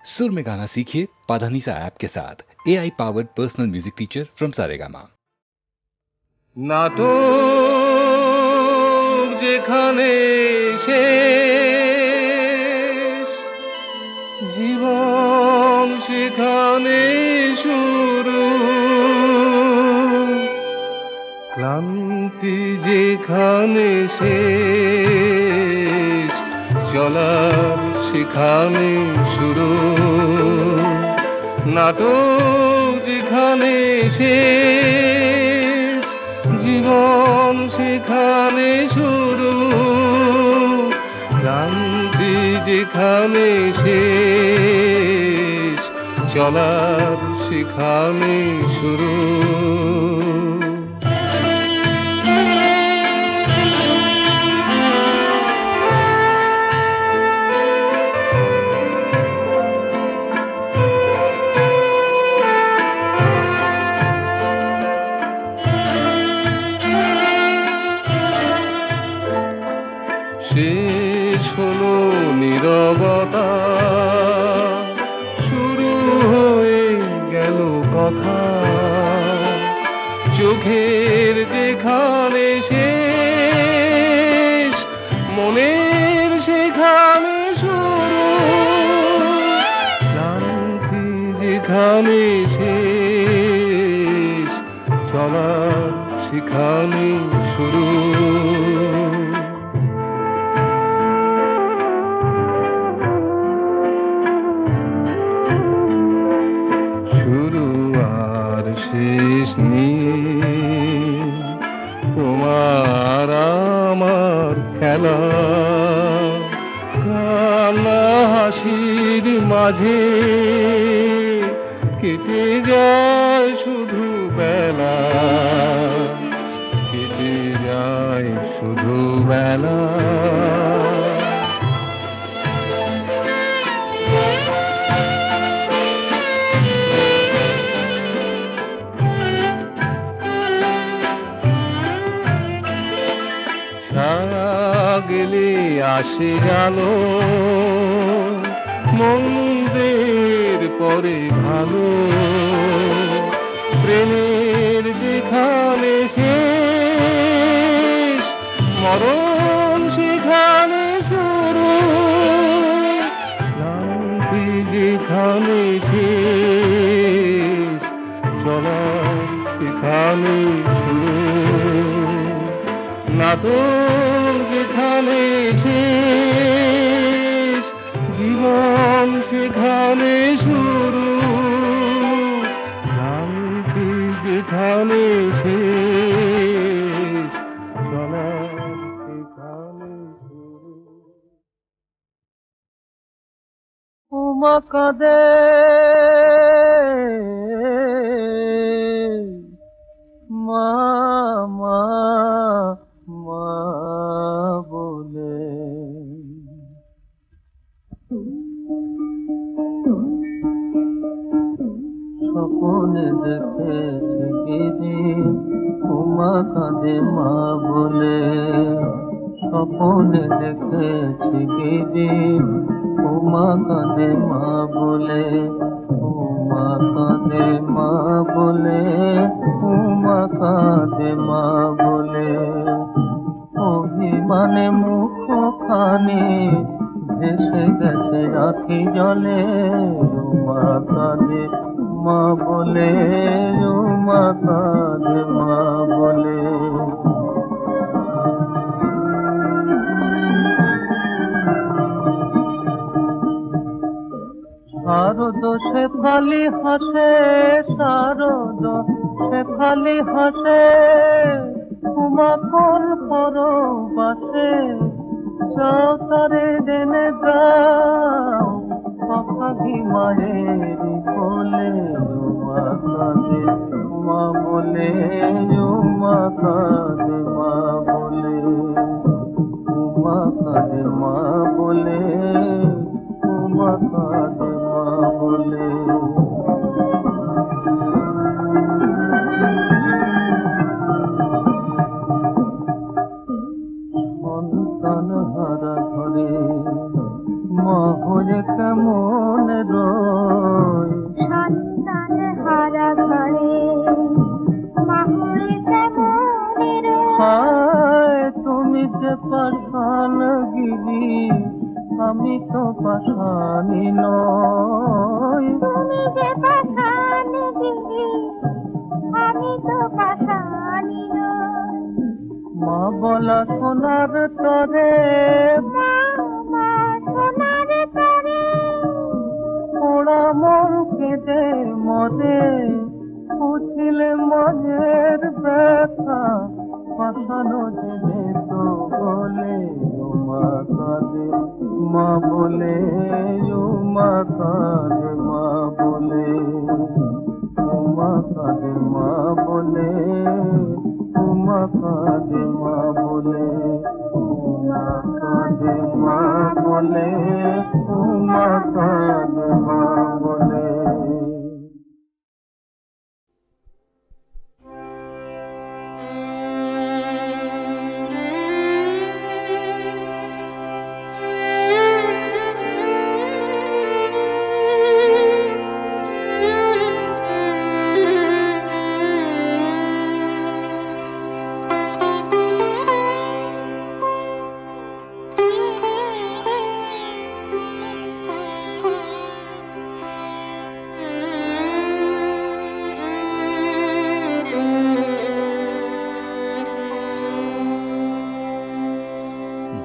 सुर में गाना सीखिए पाधानीसा ऐप के साथ। AI powered personal music teacher from Saregama. নাটক যেখানে শেষ, জীবন সেখানে শুরু, ক্লান্তি যেখানে শেষ, চলার সেখানে শুরু। নাটক যেখানে শেষ, জীবন সেখানে শুরু, ক্লান্তি যেখানে শেষ, চলার সেখানে শুরু। শেষ হলো নীরবতা, শুরু হয়ে গেল কথা, চোখের যেখানে শেষ, মনের সেখানে শুরু, ক্লান্তি যেখানে শেষ, চলার সেখানে শুরু। শেষ নেই তোমার আমার খেলা, কান্না হাসির মাঝে কেটে যায় শুধু বেলা, কেটে যায় শুধু বেলা। গেলে আসে জানো, মন্দের পরে ভালো, প্রেমের যেখানে শেষ, মরণ সেখানে শুরু, ক্লান্তি যেখানে শেষ, চলার সেখানে শুরু। নাটক যেখানে শেষ, জীবন সেখানে শুরু, ক্লান্তি যেখানে শেষ, চলার সেখানে শুরু। ওমা কাঁদে মা মা মা বলে, স্বপ্নে দেখেছি দিদি উমা কাঁদে মা বলে, স্বপ্নে দেখেছি দিদি উমা কাঁদে মা বলে, উমা কাঁদে মা বলে, উমা কাঁদে মা বলে, অভিমানে মুখখানি ভেসে গেছে আখি জলে, উমা কাঁদে মা বলে, উমা কাঁদে মা বলে। শারদ শেফালি হাসে, শারদ শেফালি হাসে, উমা কোন পরবাসে, চৌতারে দেনে দাও পাখি মায়ের কোলে, উমা কাঁদে মা বলে, উমা কাঁদে মা বলে, উমা কাঁদে মা বলে, উমা কাঁদে মা বলে। সন্তান হারা ঘরে মা হয়ে কেমন রো আমি তো পাশানি নই। তুমি যে পাশানি দিদি, আমি তো পাশানি নই। মা বলা সোনার তরে, মা মা সোনার তরে, পোড়া মন কেঁদে মরে, বুঝিলে মনের ব্যথা পাশানো জেনে তো বলে ও মা কাঁদে মা বলে, ও মা কাঁদে মা বলে, ও মা কাঁদে মা বলে, ও মা কাঁদে মা বলে, ও মা কাঁদে মা বলে, ও মা কাঁদে মা বলে।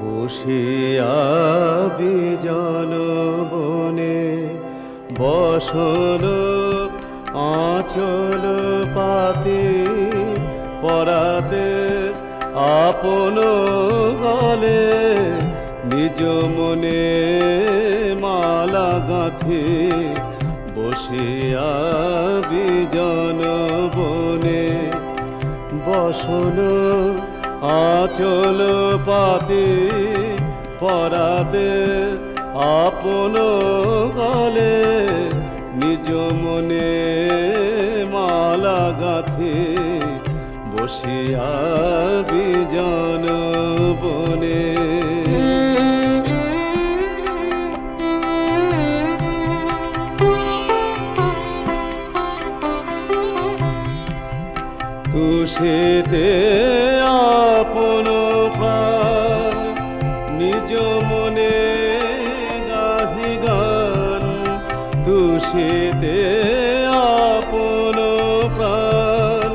বসিয়া বিজন বনে বসন আঁচল পাতি পরাতে আপন গলে নিজ মনে মালা গাঁথি বসিয়া বিজন বনে বসন আঁচল পাতি পরাতে আপন গলে নিজ মনে মালা গাঁথি বসিয়া বিজন বনে। তুষিতে আপন প্রাণ নিজ মনে গাহি গান, তুষিতে আপন প্রাণ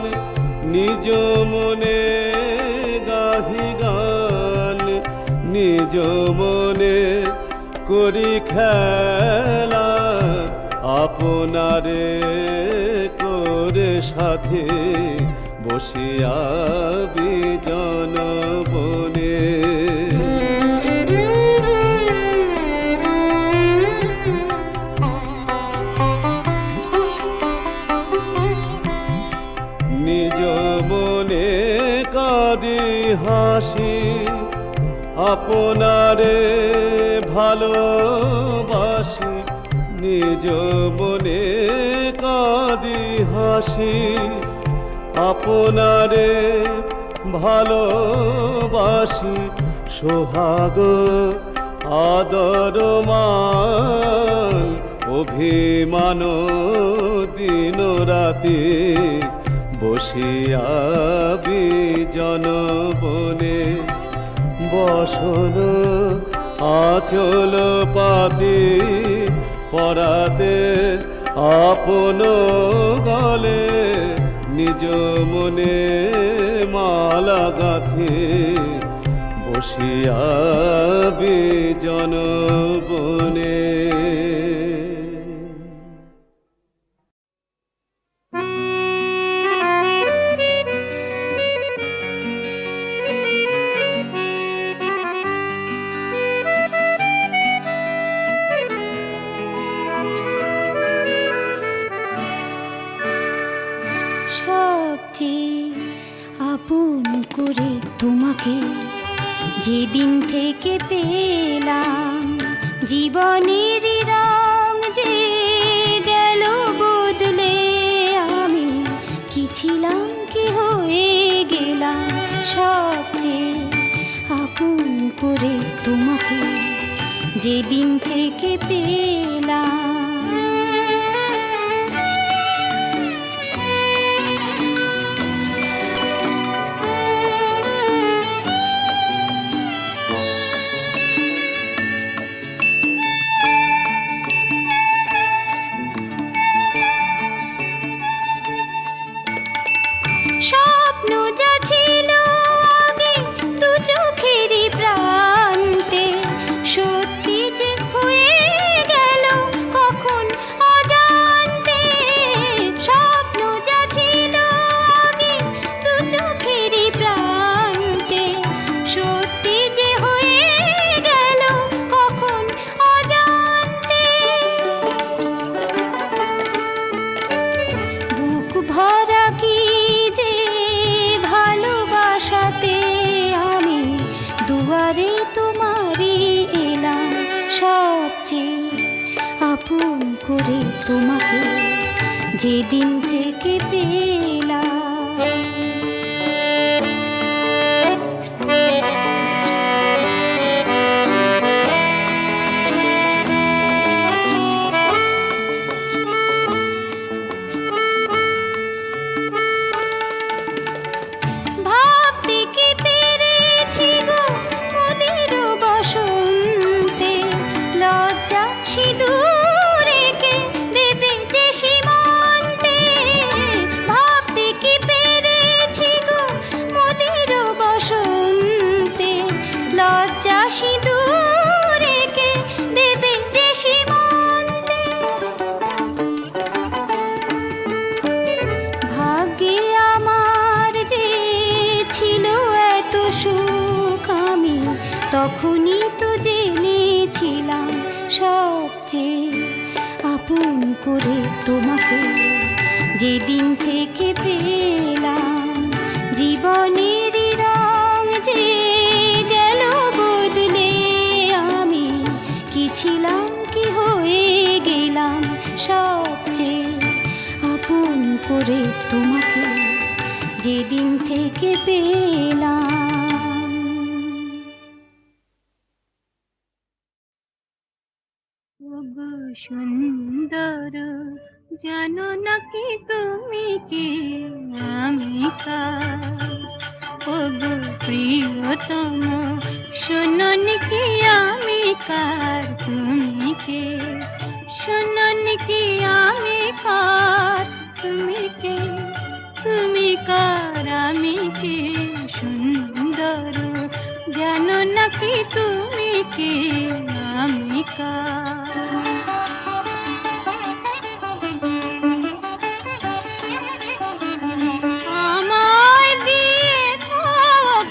নিজ মনে গাহি গান, নিজ মনে করি খেলা আপনারে করে সাথে বসিয়া বিজন বনে। নিজ মনে কাঁদি হাসি আপনারে ভালোবাসি, নিজ মনে কাঁদি হাসি আপনারে ভালোবাসি, সোহাগ আদর মান অভিমান দিন রাতি বসিয়া বিজন বনে বসন আঁচল পাতি পরাতে আপন গলে নিজ মনে মালা গাঁথি বসিয়া বিজন বনে। আপন করে তোমাকে যেদিন থেকে পেলাম, জীবনের রং যে গেল বদলে, আমি কি ছিলাম কি হয়ে গেলাম। সবচেয়ে আপন করে তোমাকে যেদিন থেকে পেলাম। করে তোমাকে যেদিন থেকে পেলাম। ভাবতে কি পেরেছি গো মোদের বসন্তে, লজ্জা সিঁদুর এঁকে দেবে যে সীমান্তে। ভাবতে কি পেরেছি গো মোদের বসন্তে, লজ্জা সিঁদুর এঁকে দেবে যে সীমান্তে। ভাগ্যে আমার যে ছিল এত সুখ, আমি তখনই তো জেনেছিলাম সবচেয়ে আপন করে তোমাকে যেদিন থেকে পেলাম। জীবনের রং যে গেল বদলে, আমি কি ছিলাম কি হয়ে গেলাম সবচেয়ে আপন করে তোমাকে যেদিন থেকে পেলাম। ওগো সুন্দর, জানো নাকি তুমি কি আমি কার? ওগো প্রিয়তম, শোনোনি কি আমি কার? তুমি কে? শোনোনি কি আমি কার? তুমি কে? তুমি কার? আমি কে? সুন্দর, জানো নাকি তুমি কে আমি কার? আমায় দিয়েছ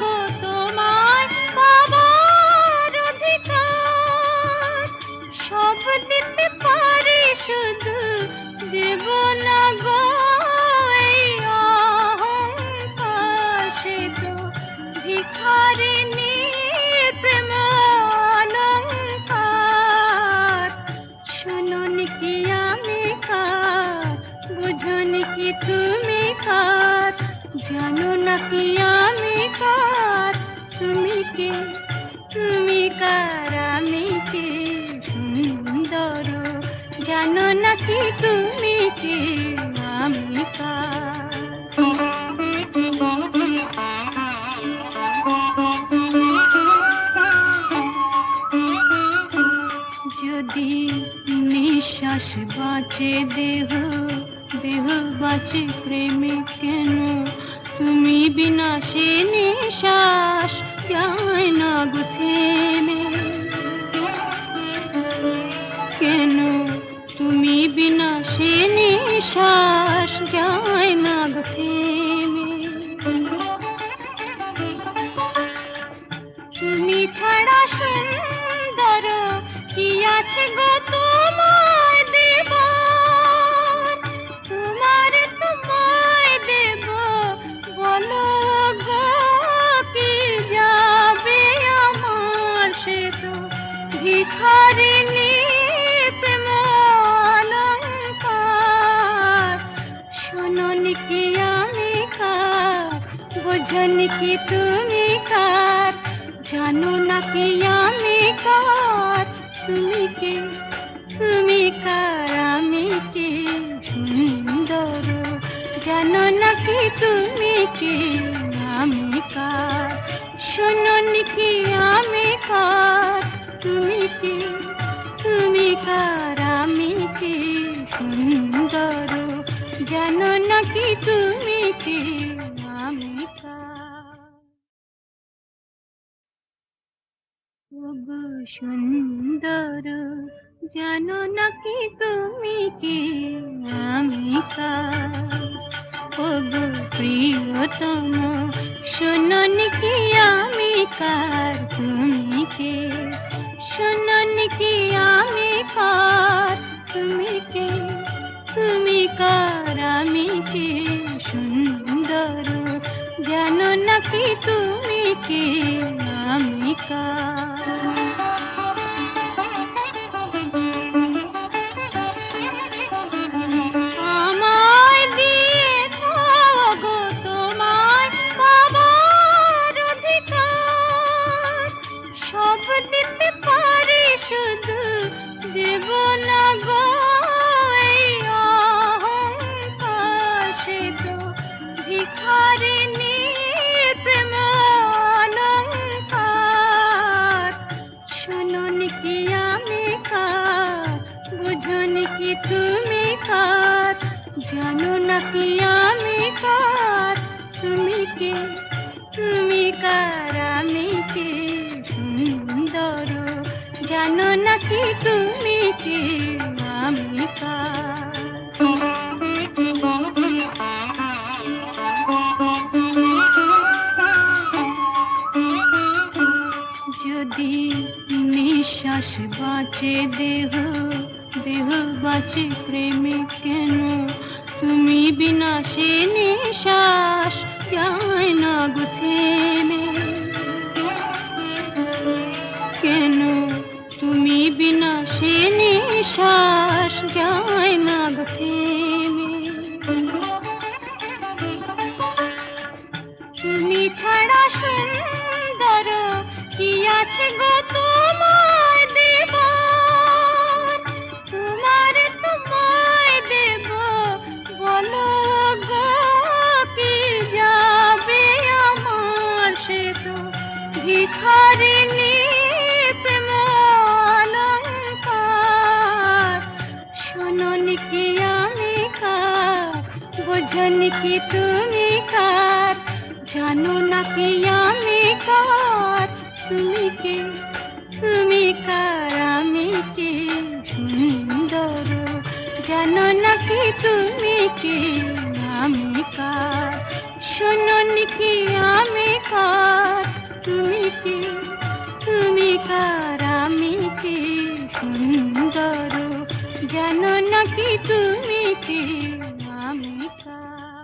গো তোমায় পাবার অধিকার, সব দিতে পারি শুধু দেব না গো এই অহংকার। সে তো ভিখারিনী প্রেম অলংকার। শোনোনি কি আমি কার? বুঝোনি কি তুমি কার? জানো নাকি আমি কার? তুমি কে? তুমি কার? আমি কে? সুন্দর, জানো নাকি তুমি কে আমি কার? যদি নিঃশ্বাস বাঁচে দেহ, দেহ বাঁচে প্রেমে কেন? তুমি বিনা সে নিঃশ্বাস যায় না গো থেমে। কেন তুমি বিনা সে নিঃশ্বাস যায় না গো থেমে? তুমি ছাড়া সুন্দর কি আছে গো তোমায় দেব? তোমায় দেব বলো গো কি যাবে আমার? সে তো ভিখারিনী প্রেম অলংকার। শোনোনি কি আমি কার? বোঝোনি কি তুমি কার? জানো নাকি আমি কার? তুমি কে? তুমি কার? আমি কে? সুন্দর, জানো নাকি তুমি কে আমি কার? শোনোনি কি আমি কার? তুমি কে? তুমি কার? আমি কে? সুন্দর, জানো নাকি তুমি কে আমি কার? ওগো সুন্দর, জানো নাকি তুমি কে আমি কার? ওগো প্রিয়তম, শোনোনি কি আমি কার? তুমি কে? শোনোনি কি আমি কার? তুমি কে? তুমি কার? আমি কে? সুন্দর, জানো নাকি তুমি কে আমি কার? কি তুমি কার, জানো নাকি আমি কার, তুমি কে, তুমি কার, আমি কে, সুন্দর জানো নাকি তুমি কে, আমি কার। যদি নিঃশ্বাস বাঁচে দেহ, দেহ বাঁচে প্রেমে কেন, তুমি বিনা সে নিঃশ্বাস যায় না গো থেমে। কেন তুমি বিনা সে নিঃশ্বাস যায় না গো থেমে। তুমি ছাড়া সুন্দর কি আছে গো তোমায় দেব, তোমায় দেব, বলো গো কি যাবে আমার, সে তো ভিখারিণী প্রেম অলংকার। শোনোনি কি আমি কার, বোঝনি কি তুমি কার, জানো নাকি আমি কার, তুমি কে, তুমি কার, আমি কে, সুন্দর জানো নাকি তুমি কে, আমি কার। শোনোনি কি আমি কার, তুমি কে, তুমি কার, আমি কে, সুন্দর জানো নাকি তুমি কে, আমি কার।